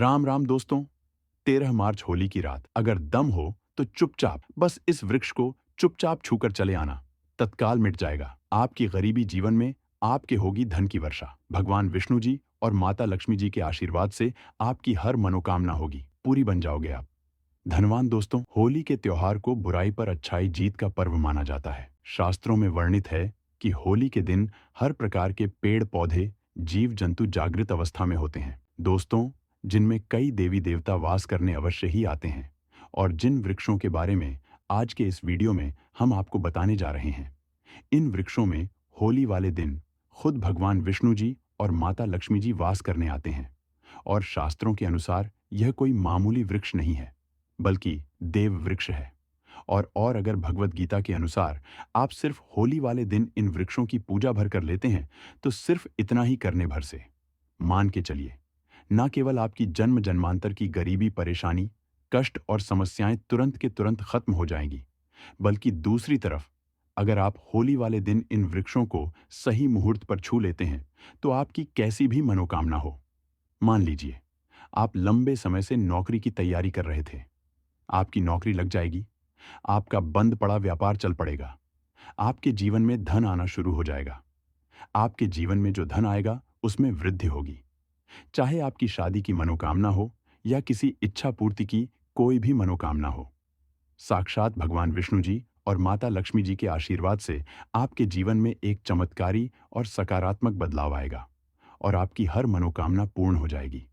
राम राम दोस्तों। 13 मार्च होली की रात अगर दम हो तो चुपचाप बस इस वृक्ष को चुपचाप छूकर चले आना। तत्काल मिट जाएगा आपकी गरीबी जीवन में। आपके होगी धन की वर्षा। भगवान विष्णु जी और माता लक्ष्मी जी के आशीर्वाद से आपकी हर मनोकामना होगी पूरी बन जाओगे आप। धनवान दोस्तों, होली के त्योहार को बुराई पर अच्छाई जीत का पर्व माना जाता है। शास्त्रों में वर्णित है कि होली के दिन हर प्रकार के पेड़ पौधे जीव जंतु जागृत अवस्था में होते हैं दोस्तों, जिनमें कई देवी देवता वास करने अवश्य ही आते हैं। और जिन वृक्षों के बारे में आज के इस वीडियो में हम आपको बताने जा रहे हैं, इन वृक्षों में होली वाले दिन खुद भगवान विष्णु जी और माता लक्ष्मी जी वास करने आते हैं। और शास्त्रों के अनुसार यह कोई मामूली वृक्ष नहीं है, बल्कि देव वृक्ष है। और अगर भगवत गीता के अनुसार आप सिर्फ होली वाले दिन इन वृक्षों की पूजा भर कर लेते हैं, तो सिर्फ इतना ही करने भर से मान के चलिए, न केवल आपकी जन्म जन्मांतर की गरीबी, परेशानी, कष्ट और समस्याएं तुरंत के तुरंत खत्म हो जाएंगी, बल्कि दूसरी तरफ अगर आप होली वाले दिन इन वृक्षों को सही मुहूर्त पर छू लेते हैं, तो आपकी कैसी भी मनोकामना हो। मान लीजिए आप लंबे समय से नौकरी की तैयारी कर रहे थे, आपकी नौकरी लग जाएगी, आपका बंद पड़ा व्यापार चल पड़ेगा, आपके जीवन में धन आना शुरू हो जाएगा। आपके जीवन में जो धन आएगा उसमें वृद्धि होगी। चाहे आपकी शादी की मनोकामना हो या किसी इच्छा पूर्ति की कोई भी मनोकामना हो, साक्षात भगवान विष्णु जी और माता लक्ष्मी जी के आशीर्वाद से आपके जीवन में एक चमत्कारी और सकारात्मक बदलाव आएगा और आपकी हर मनोकामना पूर्ण हो जाएगी।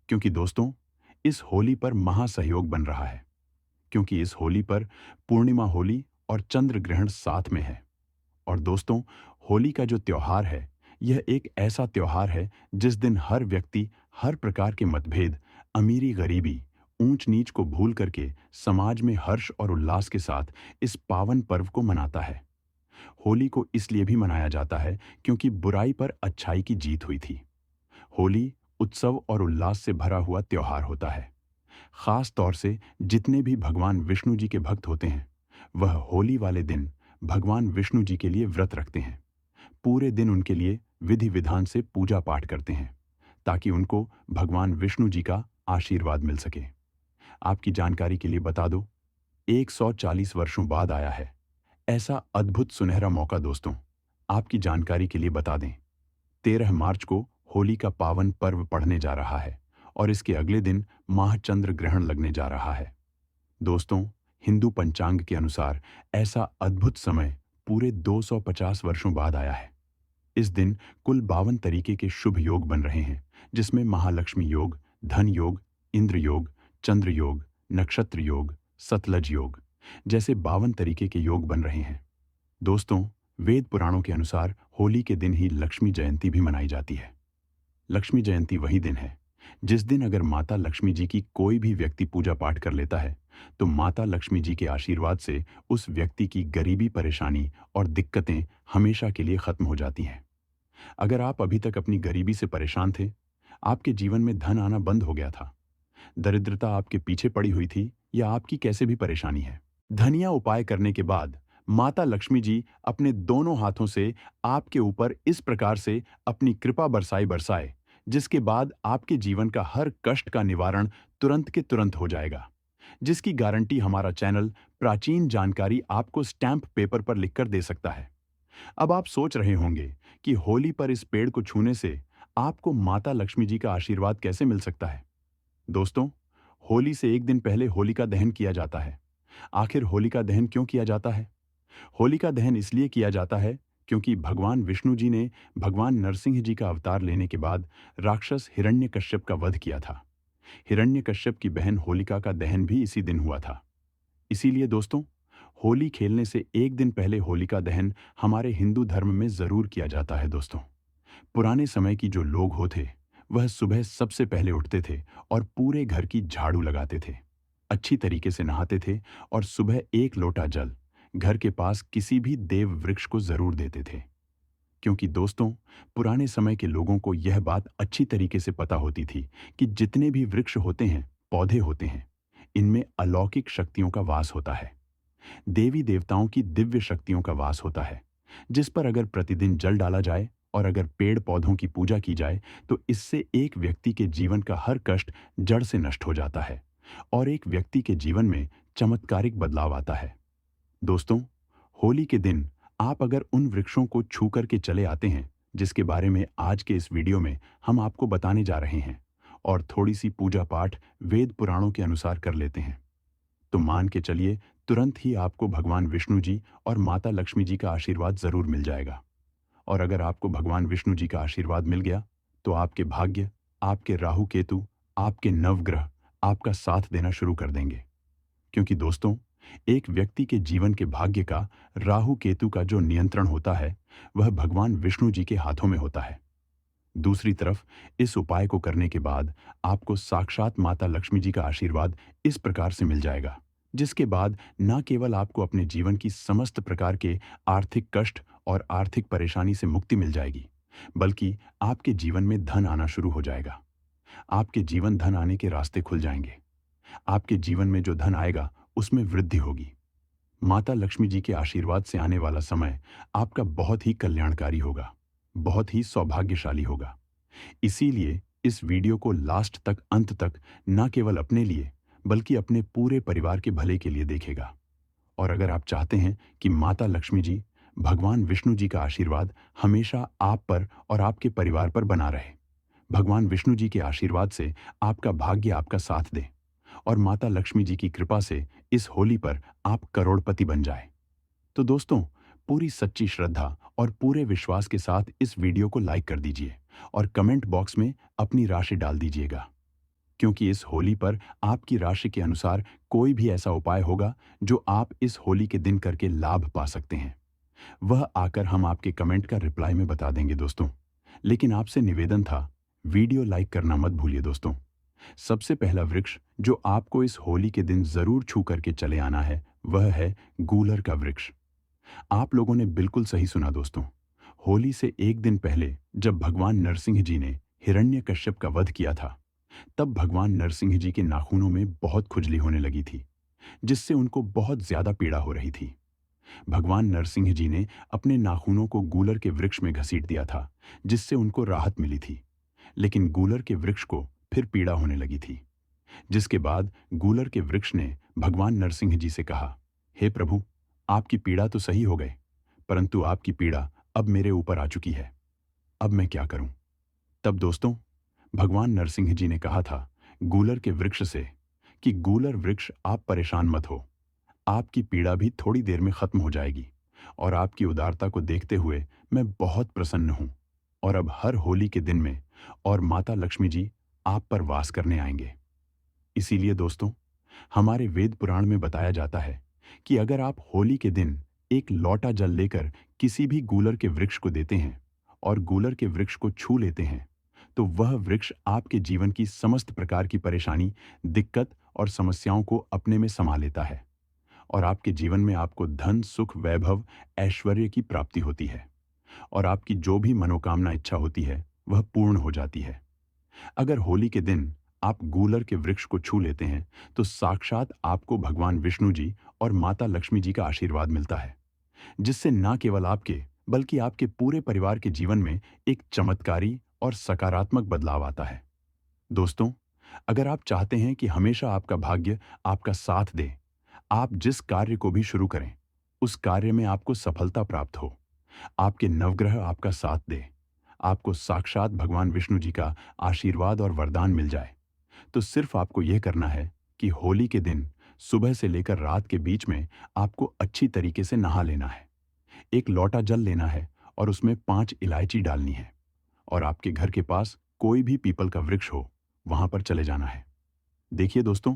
क्योंकि दोस्तों, इस होली पर महासहयोग बन रहा है, क्योंकि इस होली पर पूर्णिमा होली और चंद्र ग्रहण साथ में है। और दोस्तों, होली का जो त्योहार है, यह एक ऐसा त्योहार है जिस दिन हर व्यक्ति हर प्रकार के मतभेद, अमीरी गरीबी, ऊंच नीच को भूल करके समाज में हर्ष और उल्लास के साथ इस पावन पर्व को मनाता है। होली को इसलिए भी मनाया जाता है क्योंकि बुराई पर अच्छाई की जीत हुई थी। होली उत्सव और उल्लास से भरा हुआ त्योहार होता है। खास तौर से जितने भी भगवान विष्णु जी के भक्त होते हैं, वह होली वाले दिन भगवान विष्णु जी के लिए व्रत रखते हैं। पूरे दिन उनके लिए विधि विधान से पूजा पाठ करते हैं, ताकि उनको भगवान विष्णु जी का आशीर्वाद मिल सके। आपकी जानकारी के लिए बता दो, 140 वर्षों बाद आया है ऐसा अद्भुत सुनहरा मौका दोस्तों। आपकी जानकारी के लिए बता दें, 13 मार्च को होली का पावन पर्व पड़ने जा रहा है और इसके अगले दिन माह चंद्र ग्रहण लगने जा रहा है। दोस्तों, हिंदू पंचांग के अनुसार ऐसा अद्भुत समय पूरे 250 वर्षों बाद आया है। इस दिन कुल 52 तरीके के शुभ योग बन रहे हैं, जिसमें महालक्ष्मी योग, धन योग, इंद्र योग, चंद्र योग, नक्षत्र योग, सतलज योग जैसे 52 तरीके के योग बन रहे हैं। दोस्तों, वेद पुराणों के अनुसार होली के दिन ही लक्ष्मी जयंती भी मनाई जाती है। लक्ष्मी जयंती वही दिन है जिस दिन अगर माता लक्ष्मी जी की कोई भी व्यक्ति पूजा पाठ कर लेता है, तो माता लक्ष्मी जी के आशीर्वाद से उस व्यक्ति की गरीबी, परेशानी और दिक्कतें हमेशा के लिए खत्म हो जाती हैं। अगर आप अभी तक अपनी गरीबी से परेशान थे, आपके जीवन में धन आना बंद हो गया था, दरिद्रता आपके पीछे पड़ी हुई थी, या आपकी कैसे भी परेशानी है, धनिया उपाय करने के बाद माता लक्ष्मी जी अपने दोनों हाथों से आपके ऊपर इस प्रकार से अपनी कृपा बरसाए, जिसके बाद आपके जीवन का हर कष्ट का निवारण तुरंत के तुरंत हो जाएगा, जिसकी गारंटी हमारा चैनल प्राचीन जानकारी आपको स्टैंप पेपर पर लिखकर दे सकता है। अब आप सोच रहे होंगे कि होली पर इस पेड़ को छूने से आपको माता लक्ष्मी जी का आशीर्वाद कैसे मिल सकता है। दोस्तों, होली से एक दिन पहले होलिका दहन किया जाता है। आखिर होलिका दहन क्यों किया जाता है? होलिका दहन इसलिए किया जाता है क्योंकि भगवान विष्णु जी ने भगवान नरसिंह जी का अवतार लेने के बाद राक्षस हिरण्यकश्यप का वध किया था। हिरण्यकश्यप की बहन होलिका का दहन भी इसी दिन हुआ था। इसीलिए दोस्तों, होली खेलने से एक दिन पहले होलिका दहन हमारे हिंदू धर्म में जरूर किया जाता है। दोस्तों, पुराने समय की जो लोग होते, वह सुबह सबसे पहले उठते थे और पूरे घर की झाड़ू लगाते थे, अच्छी तरीके से नहाते थे और सुबह एक लोटा जल घर के पास किसी भी देव वृक्ष को जरूर देते थे। क्योंकि दोस्तों, पुराने समय के लोगों को यह बात अच्छी तरीके से पता होती थी कि जितने भी वृक्ष होते हैं, पौधे होते हैं, इनमें अलौकिक शक्तियों का वास होता है। देवी देवताओं की दिव्य शक्तियों का वास होता है, जिस पर अगर प्रतिदिन जल डाला जाए और अगर पेड़ पौधों की पूजा की जाए तो इससे एक व्यक्ति के जीवन का हर कष्ट जड़ से नष्ट हो जाता है और एक व्यक्ति के जीवन में चमत्कारिक बदलाव आता है। दोस्तों, होली के दिन आप अगर उन वृक्षों को छू करके चले आते हैं जिसके बारे में आज के इस वीडियो में हम आपको बताने जा रहे हैं और थोड़ी सी पूजा पाठ वेद पुराणों के अनुसार कर लेते हैं तो मान के चलिए तुरंत ही आपको भगवान विष्णु जी और माता लक्ष्मी जी का आशीर्वाद जरूर मिल जाएगा। और अगर आपको भगवान विष्णु जी का आशीर्वाद मिल गया तो आपके भाग्य, आपके राहु केतु, आपके नवग्रह आपका साथ देना शुरू कर देंगे। क्योंकि दोस्तों, एक व्यक्ति के जीवन के भाग्य का राहु केतु का जो नियंत्रण होता है वह भगवान विष्णु जी के हाथों में होता है। दूसरी तरफ इस उपाय को करने के बाद आपको साक्षात माता लक्ष्मी जी का आशीर्वाद इस प्रकार से मिल जाएगा जिसके बाद न केवल आपको अपने जीवन की समस्त प्रकार के आर्थिक कष्ट और आर्थिक परेशानी से मुक्ति मिल जाएगी, बल्कि आपके जीवन में धन आना शुरू हो जाएगा। आपके जीवन धन आने के रास्ते खुल जाएंगे। आपके जीवन में जो धन आएगा उसमें वृद्धि होगी। माता लक्ष्मी जी के आशीर्वाद से आने वाला समय आपका बहुत ही कल्याणकारी होगा, बहुत ही सौभाग्यशाली होगा। इसीलिए इस वीडियो को लास्ट तक, अंत तक न केवल अपने लिए बल्कि अपने पूरे परिवार के भले के लिए देखेगा। और अगर आप चाहते हैं कि माता लक्ष्मी जी, भगवान विष्णु जी का आशीर्वाद हमेशा आप पर और आपके परिवार पर बना रहे, भगवान विष्णु जी के आशीर्वाद से आपका भाग्य आपका साथ दे और माता लक्ष्मी जी की कृपा से इस होली पर आप करोड़पति बन जाए, तो दोस्तों, पूरी सच्ची श्रद्धा और पूरे विश्वास के साथ इस वीडियो को लाइक कर दीजिए और कमेंट बॉक्स में अपनी राशि डाल दीजिएगा। क्योंकि इस होली पर आपकी राशि के अनुसार कोई भी ऐसा उपाय होगा जो आप इस होली के दिन करके लाभ पा सकते हैं, वह आकर हम आपके कमेंट का रिप्लाई में बता देंगे दोस्तों। लेकिन आपसे निवेदन था, वीडियो लाइक करना मत भूलिए दोस्तों। सबसे पहला वृक्ष जो आपको इस होली के दिन जरूर छू करके चले आना है वह है गूलर का वृक्ष। आप लोगों ने बिल्कुल सही सुना दोस्तों। होली से एक दिन पहले जब भगवान नरसिंह जी ने हिरण्यकश्यप का वध किया था, तब भगवान नरसिंह जी के नाखूनों में बहुत खुजली होने लगी थी, जिससे उनको बहुत ज्यादा पीड़ा हो रही थी। भगवान नरसिंह जी ने अपने नाखूनों को गूलर के वृक्ष में घसीट दिया था, जिससे उनको राहत मिली थी। लेकिन गूलर के वृक्ष को फिर पीड़ा होने लगी थी, जिसके बाद गूलर के वृक्ष ने भगवान नरसिंह जी से कहा, हे प्रभु, आपकी पीड़ा तो सही हो गए, परंतु आपकी पीड़ा अब मेरे ऊपर आ चुकी है। अब मैं क्या करूं? तब दोस्तों, भगवान नरसिंह जी ने कहा था गूलर के वृक्ष से कि गूलर वृक्ष, आप परेशान मत हो, आपकी पीड़ा भी थोड़ी देर में खत्म हो जाएगी और आपकी उदारता को देखते हुए मैं बहुत प्रसन्न हूं और अब हर होली के दिन में और माता लक्ष्मी जी आप पर वास करने आएंगे। इसीलिए दोस्तों, हमारे वेद पुराण में बताया जाता है कि अगर आप होली के दिन एक लोटा जल लेकर किसी भी गूलर के वृक्ष को देते हैं और गूलर के वृक्ष को छू लेते हैं तो वह वृक्ष आपके जीवन की समस्त प्रकार की परेशानी, दिक्कत और समस्याओं को अपने में समा लेता है और आपके जीवन में आपको धन, सुख, वैभव, ऐश्वर्य की प्राप्ति होती है और आपकी जो भी मनोकामना इच्छा होती है वह पूर्ण हो जाती है। अगर होली के दिन आप गूलर के वृक्ष को छू लेते हैं तो साक्षात आपको भगवान विष्णु जी और माता लक्ष्मी जी का आशीर्वाद मिलता है, जिससे न केवल आपके बल्कि आपके पूरे परिवार के जीवन में एक चमत्कारी और सकारात्मक बदलाव आता है। दोस्तों, अगर आप चाहते हैं कि हमेशा आपका भाग्य आपका साथ दे, आप जिस कार्य को भी शुरू करें उस कार्य में आपको सफलता प्राप्त हो, आपके नवग्रह आपका साथ दे, आपको साक्षात भगवान विष्णु जी का आशीर्वाद और वरदान मिल जाए, तो सिर्फ आपको यह करना है कि होली के दिन सुबह से लेकर रात के बीच में आपको अच्छी तरीके से नहा लेना है, एक लोटा जल लेना है और उसमें 5 इलायची डालनी है और आपके घर के पास कोई भी पीपल का वृक्ष हो वहां पर चले जाना है। देखिए दोस्तों,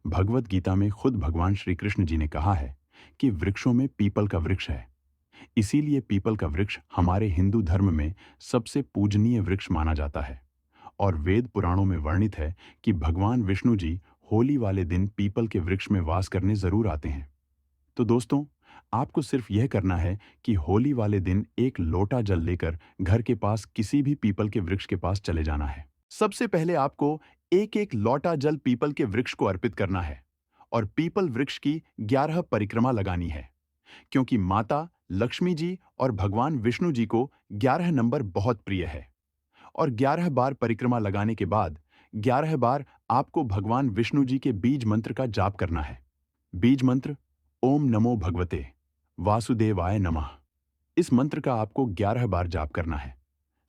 भगवत गीता में खुद भगवान श्री कृष्ण जी ने कहा है कि वृक्षों में पीपल का वृक्ष है। इसीलिए पीपल का वृक्ष हमारे हिंदू धर्म में सबसे पूजनीय वृक्ष माना जाता है और वेद पुराणों में वर्णित है कि भगवान विष्णु जी होली वाले दिन पीपल के वृक्ष में वास करने जरूर आते हैं। तो दोस्तों, आपको सिर्फ यह करना है कि होली वाले दिन एक लोटा जल लेकर घर के पास किसी भी पीपल के वृक्ष के पास चले जाना है। सबसे पहले आपको एक एक लोटा जल पीपल के वृक्ष को अर्पित करना है और पीपल वृक्ष की 11 परिक्रमा लगानी है, क्योंकि माता लक्ष्मी जी और भगवान विष्णु जी को 11 नंबर बहुत प्रिय है और 11 बार परिक्रमा लगाने के बाद 11 बार आपको भगवान विष्णु जी के बीज मंत्र का जाप करना है। बीज मंत्र ओम नमो भगवते वासुदेवाय नमः। इस मंत्र का आपको 11 बार जाप करना है।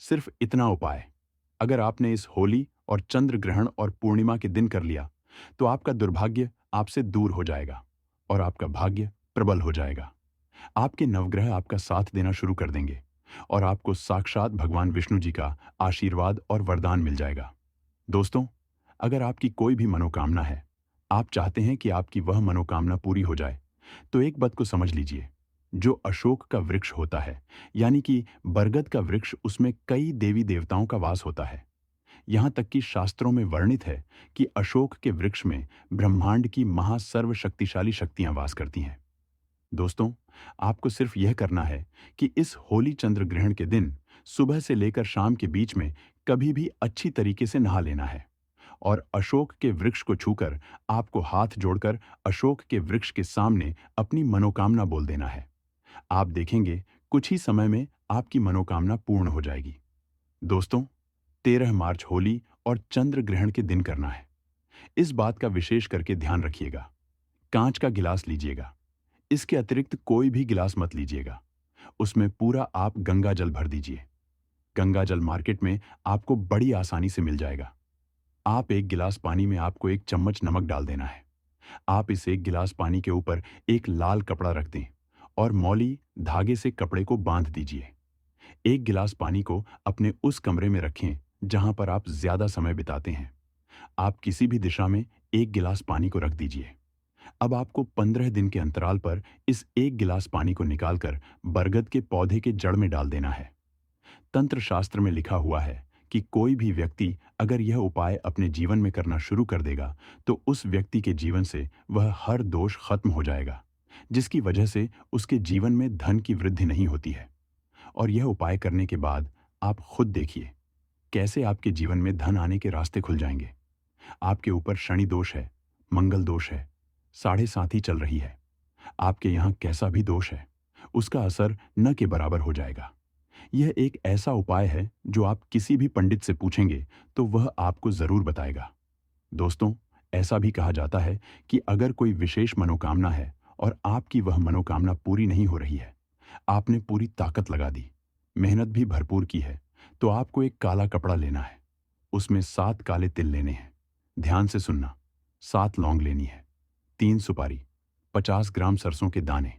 सिर्फ इतना उपाय अगर आपने इस होली और चंद्र ग्रहण और पूर्णिमा के दिन कर लिया तो आपका दुर्भाग्य आपसे दूर हो जाएगा और आपका भाग्य प्रबल हो जाएगा। आपके नवग्रह आपका साथ देना शुरू कर देंगे और आपको साक्षात भगवान विष्णु जी का आशीर्वाद और वरदान मिल जाएगा। दोस्तों, अगर आपकी कोई भी मनोकामना है, आप चाहते हैं कि आपकी वह मनोकामना पूरी हो जाए, तो एक बात को समझ लीजिए। जो अशोक का वृक्ष होता है, यानी कि बरगद का वृक्ष, उसमें कई देवी देवताओं का वास होता है। यहाँ तक कि शास्त्रों में वर्णित है कि अशोक के वृक्ष में ब्रह्मांड की महासर्वशक्तिशाली शक्तियां वास करती हैं। दोस्तों, आपको सिर्फ यह करना है कि इस होली चंद्र ग्रहण के दिन सुबह से लेकर शाम के बीच में कभी भी अच्छी तरीके से नहा लेना है और अशोक के वृक्ष को छूकर आपको हाथ जोड़कर अशोक के वृक्ष के सामने अपनी मनोकामना बोल देना है। आप देखेंगे कुछ ही समय में आपकी मनोकामना पूर्ण हो जाएगी। दोस्तों, 13 मार्च होली और चंद्र ग्रहण के दिन करना है। इस बात का विशेष करके ध्यान रखिएगा। कांच का गिलास लीजिएगा। इसके अतिरिक्त कोई भी गिलास मत लीजिएगा। उसमें पूरा आप गंगा जल भर दीजिए। गंगा जल मार्केट में आपको बड़ी आसानी से मिल जाएगा। आप एक गिलास पानी में आपको एक चम्मच नमक डाल देना है। आप इस एक गिलास पानी के ऊपर एक लाल कपड़ा रख दें और मौली धागे से कपड़े को बांध दीजिए। एक गिलास पानी को अपने उस कमरे में रखें जहां पर आप ज्यादा समय बिताते हैं। आप किसी भी दिशा में एक गिलास पानी को रख दीजिए। अब आपको 15 दिन के अंतराल पर इस एक गिलास पानी को निकालकर बरगद के पौधे के जड़ में डाल देना है। तंत्र शास्त्र में लिखा हुआ है कि कोई भी व्यक्ति अगर यह उपाय अपने जीवन में करना शुरू कर देगा तो उस व्यक्ति के जीवन से वह हर दोष खत्म हो जाएगा, जिसकी वजह से उसके जीवन में धन की वृद्धि नहीं होती है। और यह उपाय करने के बाद आप खुद देखिए कैसे आपके जीवन में धन आने के रास्ते खुल जाएंगे। आपके ऊपर शनि दोष है, मंगल दोष है, साढ़े साथी चल रही है, आपके यहाँ कैसा भी दोष है, उसका असर न के बराबर हो जाएगा। यह एक ऐसा उपाय है जो आप किसी भी पंडित से पूछेंगे तो वह आपको जरूर बताएगा। दोस्तों, ऐसा भी कहा जाता है कि अगर कोई विशेष मनोकामना है और आपकी वह मनोकामना पूरी नहीं हो रही है, आपने पूरी ताकत लगा दी, मेहनत भी भरपूर की है, तो आपको एक काला कपड़ा लेना है। उसमें 7 काले तिल लेने हैं। ध्यान से सुनना। 7 लौंग लेनी है, 3 सुपारी, 50 ग्राम सरसों के दाने।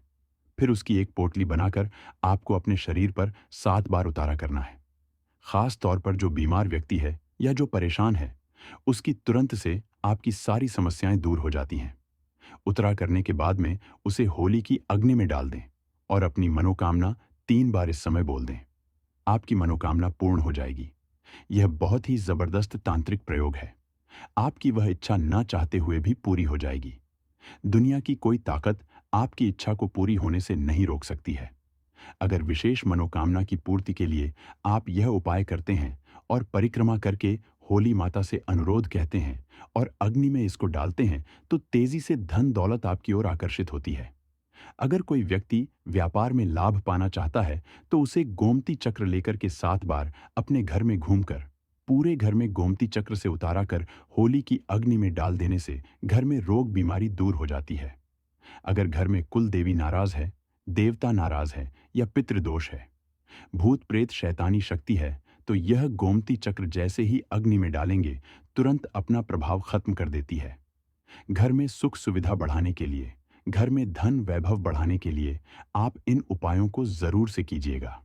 फिर उसकी एक पोटली बनाकर आपको अपने शरीर पर 7 बार उतारा करना है। खास तौर पर जो बीमार व्यक्ति है या जो परेशान है, उसकी तुरंत से आपकी सारी समस्याएं दूर हो जाती हैं। उतरा करने के बाद में उसे होली की अग्नि में डाल दें और अपनी मनोकामना 3 बार इस समय बोल दें। आपकी मनोकामना पूर्ण हो जाएगी। यह बहुत ही जबरदस्त तांत्रिक प्रयोग है। आपकी वह इच्छा न चाहते हुए भी पूरी हो जाएगी। दुनिया की कोई ताकत आपकी इच्छा को पूरी होने से नहीं रोक सकती है। अगर विशेष मनोकामना की पूर्ति के लिए आप यह उपाय करते हैं और परिक्रमा करके होली माता से अनुरोध कहते हैं और अग्नि में इसको डालते हैं तो तेजी से धन दौलत आपकी ओर आकर्षित होती है। अगर कोई व्यक्ति व्यापार में लाभ पाना चाहता है तो उसे गोमती चक्र लेकर के 7 बार अपने घर में घूमकर पूरे घर में गोमती चक्र से उतारा कर होली की अग्नि में डाल देने से घर में रोग बीमारी दूर हो जाती है। अगर घर में कुल देवी नाराज है, देवता नाराज है या पितृदोष है, भूत प्रेत शैतानी शक्ति है, तो यह गोमती चक्र जैसे ही अग्नि में डालेंगे तुरंत अपना प्रभाव खत्म कर देती है। घर में सुख सुविधा बढ़ाने के लिए, घर में धन वैभव बढ़ाने के लिए आप इन उपायों को जरूर से कीजिएगा।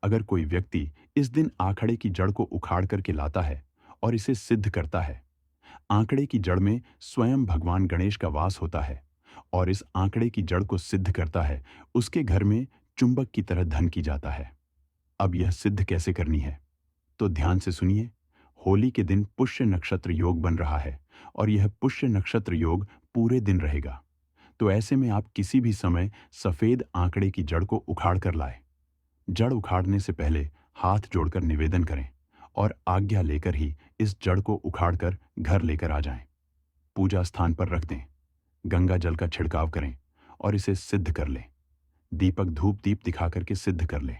अगर कोई व्यक्ति इस दिन आंकड़े की जड़ को उखाड़ करके लाता है और इसे सिद्ध करता है, आंकड़े की जड़ में स्वयं भगवान गणेश का वास होता है और इस आंकड़े की जड़ को सिद्ध करता है, उसके घर में चुंबक की तरह धन की जाता है। अब यह सिद्ध कैसे करनी है तो ध्यान से सुनिए। होली के दिन पुष्य नक्षत्र योग बन रहा है और यह पुष्य नक्षत्र योग पूरे दिन रहेगा। तो ऐसे में आप किसी भी समय सफेद आंकड़े की जड़ को उखाड़ कर लाएं। जड़ उखाड़ने से पहले हाथ जोड़कर निवेदन करें और आज्ञा लेकर ही इस जड़ को उखाड़कर घर लेकर आ जाएं। पूजा स्थान पर रख दें, गंगा जल का छिड़काव करें और इसे सिद्ध कर लें। दीपक धूप दीप दिखा करके सिद्ध कर लें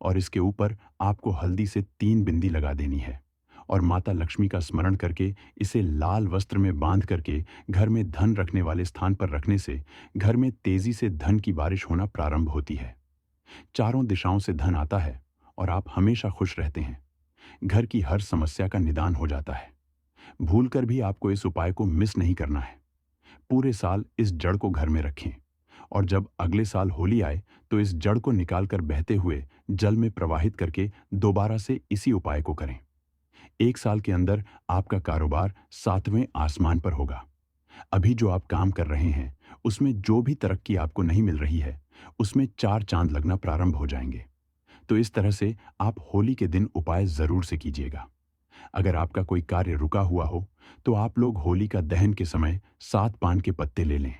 और इसके ऊपर आपको हल्दी से 3 बिंदी लगा देनी है और माता लक्ष्मी का स्मरण करके इसे लाल वस्त्र में बांध करके घर में धन रखने वाले स्थान पर रखने से घर में तेजी से धन की बारिश होना प्रारंभ होती है। चारों दिशाओं से धन आता है और आप हमेशा खुश रहते हैं। घर की हर समस्या का निदान हो जाता है। भूलकर भी आपको इस उपाय को मिस नहीं करना है। पूरे साल इस जड़ को घर में रखें और जब अगले साल होली आए तो इस जड़ को निकालकर बहते हुए जल में प्रवाहित करके दोबारा से इसी उपाय को करें। 1 साल के अंदर आपका कारोबार 7वें आसमान पर होगा। अभी जो आप काम कर रहे हैं उसमें जो भी तरक्की आपको नहीं मिल रही है उसमें 4 चांद लगना प्रारंभ हो जाएंगे। तो इस तरह से आप होली के दिन उपाय जरूर से कीजिएगा। अगर आपका कोई कार्य रुका हुआ हो तो आप लोग होलिका दहन के समय 7 पान के पत्ते ले लें।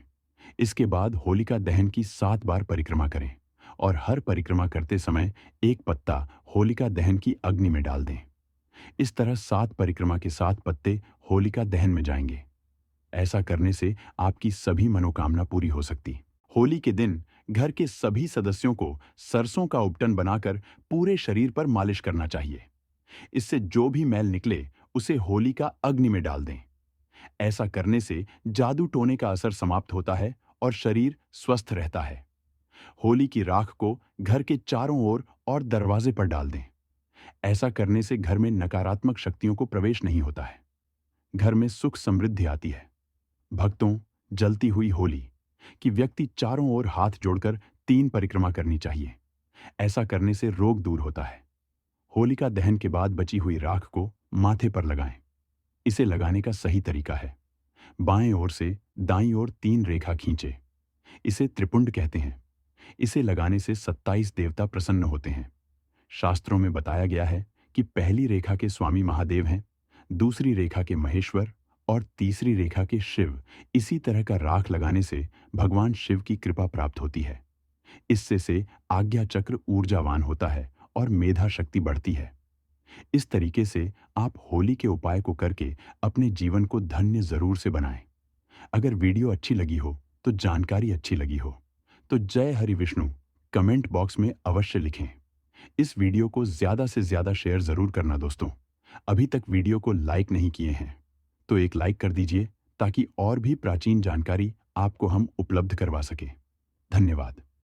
इसके बाद होलिका दहन की 7 बार परिक्रमा करें और हर परिक्रमा करते समय एक पत्ता होलिका दहन की अग्नि में डाल दें। इस तरह 7 परिक्रमा के 7 पत्ते होलिका दहन में जाएंगे। ऐसा करने से आपकी सभी मनोकामना पूरी हो सकती। होली के दिन घर के सभी सदस्यों को सरसों का उपटन बनाकर पूरे शरीर पर मालिश करना चाहिए। इससे जो भी मैल निकले उसे होली का अग्नि में डाल दें। ऐसा करने से जादू टोने का असर समाप्त होता है और शरीर स्वस्थ रहता है। होली की राख को घर के चारों ओर और दरवाजे पर डाल दें। ऐसा करने से घर में नकारात्मक शक्तियों को प्रवेश नहीं होता है। घर में सुख समृद्धि आती है। भक्तों, जलती हुई होली कि व्यक्ति चारों ओर हाथ जोड़कर 3 परिक्रमा करनी चाहिए। ऐसा करने से रोग दूर होता है। होलिका दहन के बाद बची हुई राख को माथे पर लगाएं। इसे लगाने का सही तरीका है, बाएं ओर से दाईं ओर 3 रेखा खींचे। इसे त्रिपुंड कहते हैं। इसे लगाने से 27 देवता प्रसन्न होते हैं। शास्त्रों में बताया गया है कि पहली रेखा के स्वामी महादेव हैं, दूसरी रेखा के महेश्वर और तीसरी रेखा के शिव। इसी तरह का राख लगाने से भगवान शिव की कृपा प्राप्त होती है। इससे से आज्ञा चक्र ऊर्जावान होता है और मेधा शक्ति बढ़ती है। इस तरीके से आप होली के उपाय को करके अपने जीवन को धन्य जरूर से बनाएं। अगर वीडियो अच्छी लगी हो तो जानकारी अच्छी लगी हो तो जय हरि विष्णु कमेंट बॉक्स में अवश्य लिखें। इस वीडियो को ज्यादा से ज्यादा शेयर जरूर करना दोस्तों। अभी तक वीडियो को लाइक नहीं किए हैं तो एक लाइक कर दीजिए ताकि और भी प्राचीन जानकारी आपको हम उपलब्ध करवा सके। धन्यवाद।